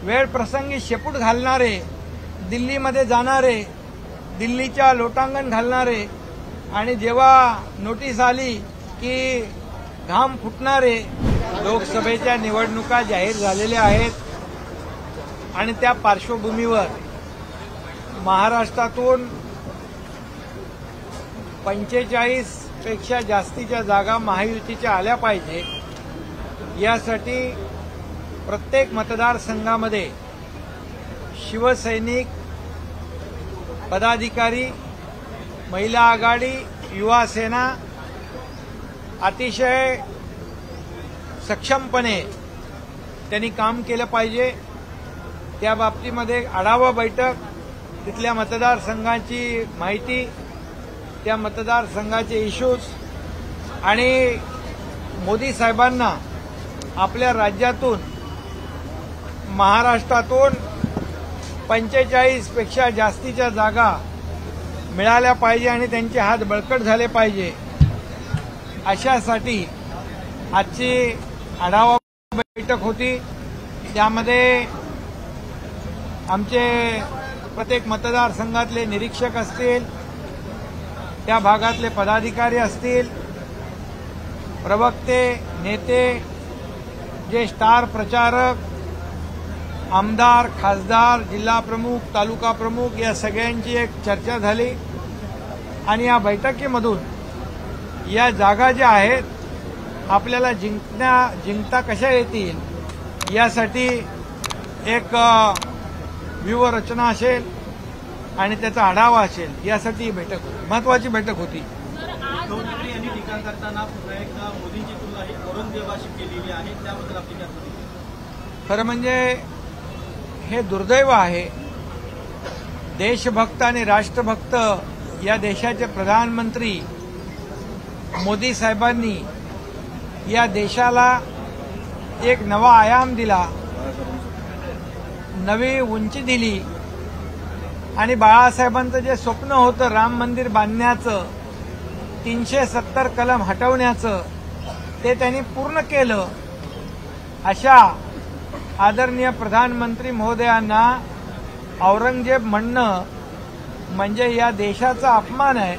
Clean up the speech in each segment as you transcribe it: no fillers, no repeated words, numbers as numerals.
वेळ प्रसंगी शेपूट घालणारे, दिल्लीमध्ये जाणारे, दिल्लीच्या लोटांगण घालणारे आणि जेव्हा नोटीस आली की घाम फुटणारे. लोकसभेच्या निवडणुका जाहीर झालेल्या आहेत आणि त्या पार्श्वभूमीवर महाराष्ट्रातून 45 पेक्षा जास्तीच्या जागा महायुतीच्या आल्या पाहिजे. यासाठी प्रत्येक मतदारसंघामध्ये शिवसैनिक, पदाधिकारी, महिला आघाडी, युवा सेना अतिशय सक्षमपणे त्यांनी काम केलं पाहिजे. त्या बाबतीमध्ये आढावा बैठक, तिथल्या मतदारसंघाची माहिती, त्या मतदारसंघाचे इश्यूज आणि मोदी साहेबांना आपल्या राज्यातून, महाराष्ट्रातून 45 पेक्षा जास्तीच्या जागा मिळाल्या पाहिजे आणि त्यांचे हात बळकट झाले पाहिजे. अशासाठी आजची आढावा बैठक होती. त्यामध्ये आमचे प्रत्येक मतदारसंघातले निरीक्षक असतील, त्या भागातले पदाधिकारी असतील, प्रवक्ते, नेते, जे स्टार प्रचारक, आमदार, खासदार, जिल्हा प्रमुख, तालुका प्रमुख या सगळ्यांची एक चर्चा झाली आणि या बैठकीमधून या जागा ज्या आहेत आपल्याला जिंकता कशा येतील यासाठी एक व्यूहरचना असेल आणि त्याचा आढावा असेल. यासाठी ही बैठक होती, महत्वाची बैठक होती. उद्धव ठाकरे यांनी टीका करताना पुन्हा एकदा मोदींची तुलना ही औरंगजेबाशी केलेली आहे, त्याबद्दल आपली काय प्रतिक्रिया? खरं म्हणजे हे दुर्दैव आहे. देशभक्त आणि राष्ट्रभक्त या देशाचे प्रधानमंत्री मोदी साहेबांनी या देशाला एक नवा आयाम दिला, नवी उंची दिली आणि बाळासाहेबांचं जे स्वप्न होतं राम मंदिर बांधण्याचं, 370 कलम हटवण्याचं, ते त्यांनी पूर्ण केलं. अशा आदरणीय प्रधानमंत्री महोदयांना औरंगजेब म्हणणं म्हणजे या देशाचा अपमान आहे.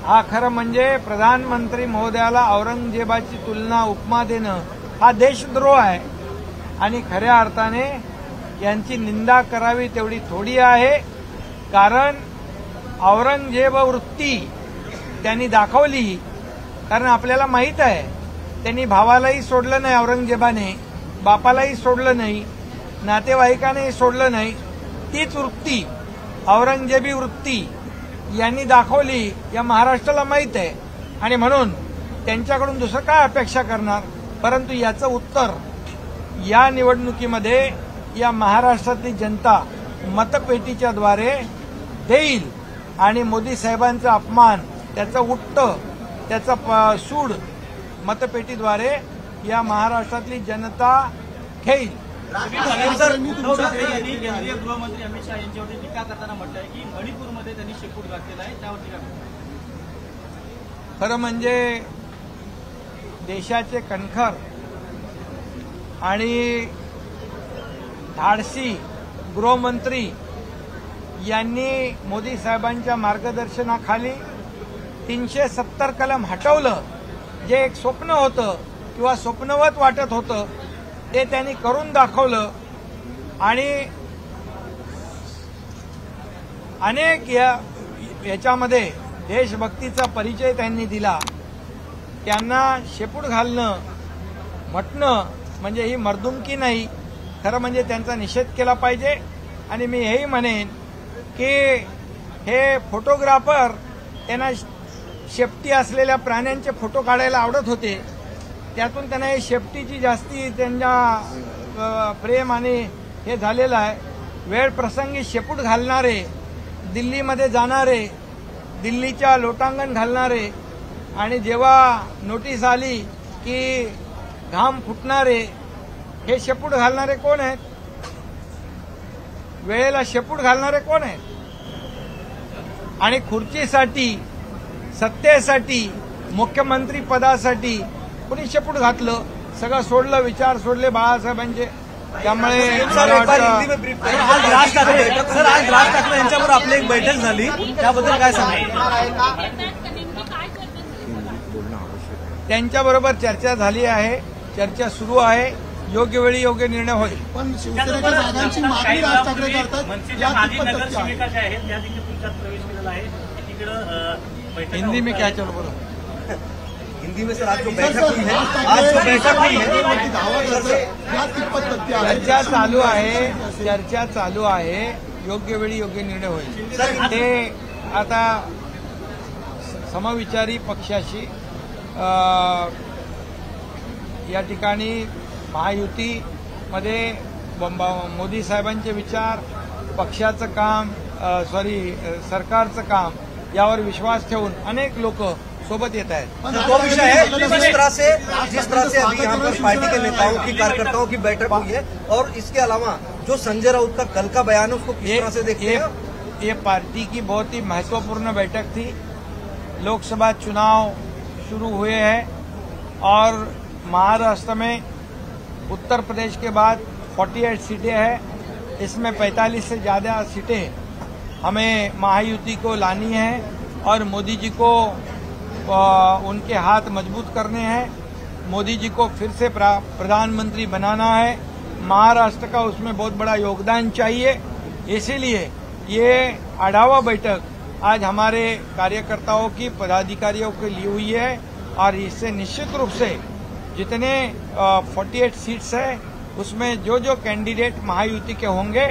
हा खरं म्हणजे प्रधानमंत्री महोदयाला औरंगजेबाची तुलना, उपमा देणं हा देशद्रोह आहे आणि खऱ्या अर्थाने यांची निंदा करावी तेवढी थोडी आहे. कारण औरंगजेब वृत्ती त्यांनी दाखवली. कारण आपल्याला माहीत आहे त्यांनी भावालाही सोडलं नाही, औरंगजेबाने बापालाही सोडलं नाही, नातेवाईकांनाही सोडलं नाही. तीच वृत्ती, औरंगजेबी वृत्ती यांनी दाखवली, या महाराष्ट्राला माहीत आहे आणि म्हणून त्यांच्याकडून दुसरं काय अपेक्षा करणार. परंतु याचं उत्तर या निवडणुकीमध्ये या महाराष्ट्रातली जनता मतपेटीच्या द्वारे देईल आणि मोदी साहेबांचा अपमान, त्याचं उट्ट, त्याचा सूड मतपेटीद्वारे या महाराष्ट्रातली जनता घेईल. उद्धव ठाकरे यांनी केंद्रीय गृहमंत्री अमित शहा यांच्यावरती टीका करताना म्हटलं आहे की मणिपूरमध्ये त्यांनी शेपूट घातलेला आहे, त्यावरती काय? खरं म्हणजे देशाचे कणखर आणि धाडसी गृहमंत्री यांनी मोदी साहेबांच्या मार्गदर्शनाखाली 370 कलम हटवलं. जे एक स्वप्न होतं किंवा स्वप्नवत वाटत होतं ते त्यांनी करून दाखवलं आणि अनेक याच्यामध्ये देशभक्तीचा परिचय त्यांनी दिला. त्यांना शेपूट घालणं म्हटणं म्हणजे ही मर्दुमकी नाही. खरं म्हणजे त्यांचा निषेध केला पाहिजे. आणि मी हेही म्हणेन की हे फोटोग्राफर त्यांना शेपटी असलेल्या प्राण्यांचे फोटो काढायला आवडत होते, त्यातून त्यांना हे शेपटीची जास्ती त्यांच्या प्रेम आणि हे झालेलं आहे. वेळ प्रसंगी शेपूट घालणारे, दिल्लीमध्ये जाणारे, दिल्लीच्या लोटांगण घालणारे आणि जेव्हा नोटीस आली की घाम फुटणारे, हे शेपूट घालणारे कोण आहेत? वेळेला शेपूट घालणारे कोण आहेत? आणि खुर्चीसाठी, सत्तेसाठी, मुख्यमंत्री पदासाठी कुणी शेपूट घातलं? सगळं सोडलं, विचार सोडले बाळासाहेबांचे. त्यामुळे सर मला एक बार हिंदी वाटतं में ब्रीफ सर, आज राज ठाकरे यांच्याबरोबर आपली एक बैठक झाली, त्याबद्दल काय सांगाल? त्यांच्याबरोबर चर्चा झाली आहे, चर्चा सुरू आहे. योग्य वेळी योग्य निर्णय होईल. पण शिवसेनेच्या जागांची मागणी राज ठाकरे करतात मनसेच्या या माजी कितपत सत्य आहे? नगरसेविका ज्या आहेत त्या देखील तुमच्यात प्रवेश केलेला आहे. एकीकडं बैठका हिंदी में होत क्या आहेत. चलो बोलो. हिंदी में सर आज जो सर, बैठक हुई है, राज ठाकरे आज जो बैठक हुई है, मुख्यमंत्री दावा करते यात कितपत सत्य आहे? चर्चा चालू आहे, चर्चा चालू आहे. योग्य वेळी योग्य निर्णय होईल. ते आता समविचारी पक्षाशी या ठिकाणी महायुतीमध्ये मोदी साहेबांचे विचार, पक्षाचं काम, सरकारचं काम यावर विश्वास ठेवून अनेक लोक सोबत येत आहेत. दो विषय है जिस तरह से अभी यहाँ पर पार्टी के नेताओं की कार्यकर्ताओं की बैठक हुई है, और इसके अलावा जो संजय राउत का कल का बयान है उसको किस तरह से देखते हैं? ये पार्टी की बहुत ही महत्वपूर्ण बैठक थी. लोकसभा चुनाव शुरू हुए हैं और महाराष्ट्र में उत्तर प्रदेश के बाद 48 सीटें हैं. इसमें 45 से ज्यादा सीटें हमें महायुति को लानी है और मोदी जी को उनके हाथ मजबूत करने हैं. मोदी जी को फिर से प्रधानमंत्री बनाना है. महाराष्ट्र का उसमें बहुत बड़ा योगदान चाहिए. इसीलिए ये आढावा बैठक आज हमारे कार्यकर्ताओं की, पदाधिकारियों की ली हुई है और इससे निश्चित रूप से जितने 48 सीट्स है उसमें जो जो कैंडिडेट महायुति के होंगे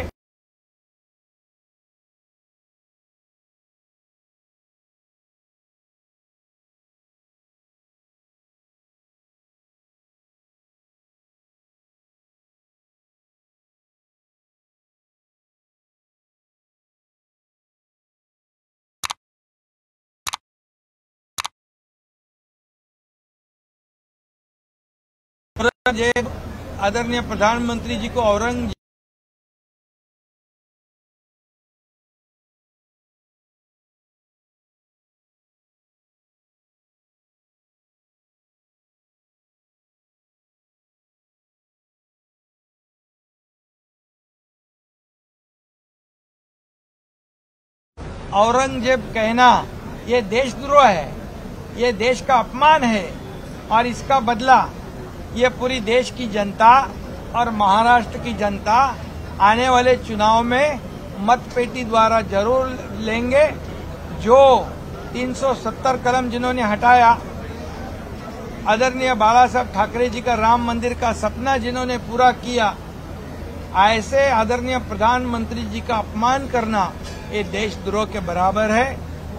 औरंगजेब आदरणीय प्रधानमंत्री जी को औरंगजेब कहना ये देशद्रोह है, ये देश का अपमान है और इसका बदला ये पूरी देश की जनता और महाराष्ट्र की जनता आने वाले चुनाव में मतपेटी द्वारा जरूर लेंगे. जो 370 कलम जिन्होंने हटाया, आदरणीय बाला साहब ठाकरे जी का राम मंदिर का सपना जिन्होंने पूरा किया, ऐसे आदरणीय प्रधानमंत्री जी का अपमान करना ये देशद्रोह के बराबर है.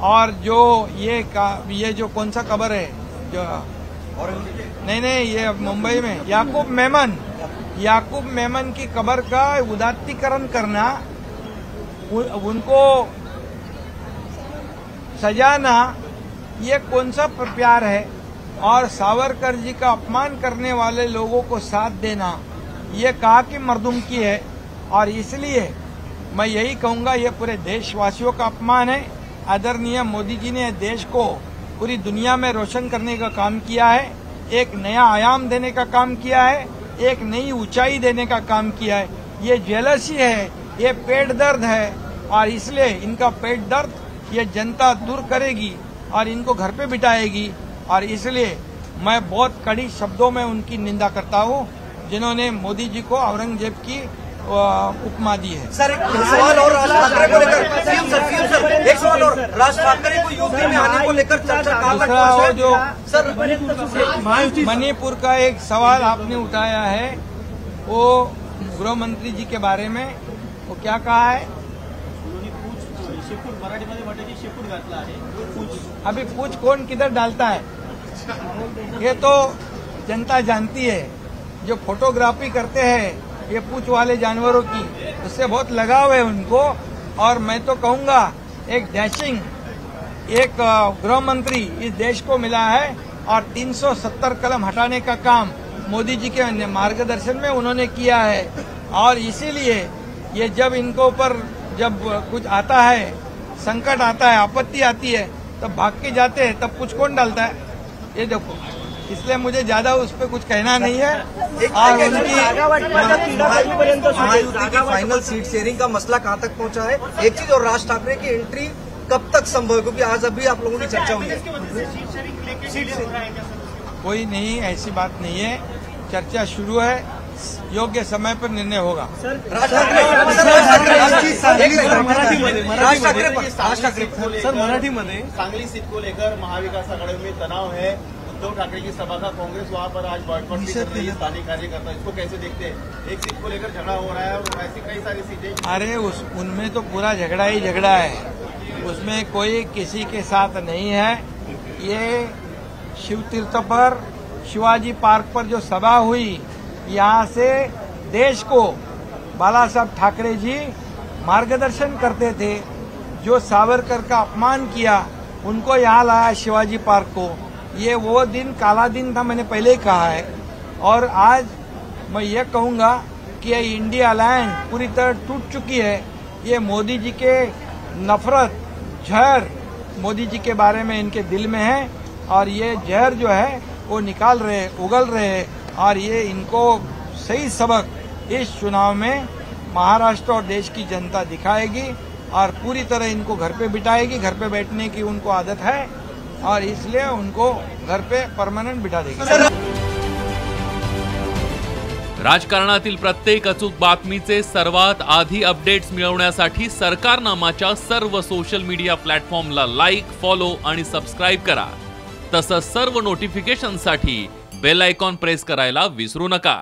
और जो ये जो कौन सा कब्र है जो नहीं ये मुंबई में याकूब मेमन की कब्र का उदात्तीकरण करना, उनको सजाना, ये कौन सा प्यार है? और सावरकर जी का अपमान करने वाले लोगों को साथ देना, ये कहा कि मर्दुमकी है. और इसलिए मैं यही कहूंगा, ये पूरे देशवासियों का अपमान है. आदरणीय मोदी जी ने देश को पूरी दुनिया में रोशन करने का काम किया है, एक नया आयाम देने का काम किया है, एक नई ऊंचाई देने का काम किया है. ये जेलसी है, ये पेट दर्द है और इसलिए इनका पेट दर्द ये जनता दूर करेगी और इनको घर पे बिठाएगी. और इसलिए मैं बहुत कड़ी शब्दों में उनकी निंदा करता हूँ जिन्होंने मोदी जी को औरंगजेब की उपमा दी है. सर एक सवाल और राज ठाकरे को लेकर, सर एक सवाल और, राज ठाकरे को यूपी में आने को लेकर चर्चा कहाँ तक दूसरा वो जो सर मणिपुर का एक सवाल आपने उठाया है, वो गृह मंत्री जी के बारे में वो क्या कहा है? शेपूट मराठीमध्ये म्हटलं की शेपूट घातला आहे. अभी पूछ कौन किधर डालता है ये तो जनता जानती है. जो फोटोग्राफी करते हैं ये पूछ वाले जानवरों की, उससे बहुत लगाव है उनको. और मैं तो कहूंगा एक डैशिंग एक गृह मंत्री इस देश को मिला है और 370 कलम हटाने का काम मोदी जी के मार्गदर्शन में उन्होंने किया है. और इसीलिए ये जब इनको ऊपर जब कुछ आता है, संकट आता है, आपत्ति आती है, तब भाग के जाते हैं, तब कुछ कौन डालता है? ये देखो इसलिए मुझे ज्यादा उस पर कुछ कहना नहीं है। और उनकी महायुति की फाइनल सीट शेयरिंग का मसला कहाँ तक पहुंचा है, एक चीज, और राज ठाकरे की एंट्री कब तक संभव है, क्योंकि आज अभी आप लोगों की चर्चा हुई है। कोई नहीं, ऐसी बात नहीं है, चर्चा शुरू है, योग्य समय पर निर्णय होगा। राज ठाकरे सर मराठीमध्ये सांगली सीट को लेकर महाविकास आघाड़ी में तनाव है। उद्धव ठाकरे की सभा का कांग्रेस वहां पर आज बॉयकॉट भी कर रही है, स्थानीय कार्यकर्ता, इसको कैसे देखते हैं? एक सीट को लेकर झगड़ा हो रहा है और ऐसी कई सारी सीटें। अरे उनमें तो पूरा झगड़ा ही झगड़ा है, उसमें कोई किसी के साथ नहीं है। ये शिव तीर्थ पर शिवाजी पार्क पर जो सभा हुई, यहाँ से देश को बाला साहब ठाकरे जी मार्गदर्शन करते थे, जो सावरकर का अपमान किया उनको यहाँ लाया शिवाजी पार्क को। ये वो दिन काला दिन था, मैंने पहले ही कहा है। और आज मैं ये कहूँगा कि ये इंडिया अलायंस पूरी तरह टूट चुकी है। ये मोदी जी के नफरत जहर मोदी जी के बारे में इनके दिल में है, और ये जहर जो है वो निकाल रहे, उगल रहे हैं, और ये इनको सही सबक इस चुनाव में महाराष्ट्र और देश की जनता दिखाएगी, और पूरी तरह इनको घर पे बिठाएगी। घर पे बैठने की उनको आदत है, और इसलिए उनको घर पे परमानेंट बिठा देगी। राजकारणातील प्रत्येक अचूक बातमीचे सर्वात आधी अपडेट्स मिळवण्यासाठी सरकारनामाच्या सर्व सोशल मीडिया प्लॅटफॉर्मला लाईक, फॉलो आणि सबस्क्राईब करा। तसंच सर्व नोटिफिकेशनसाठी बेल आयकॉन प्रेस करायला विसरू नका।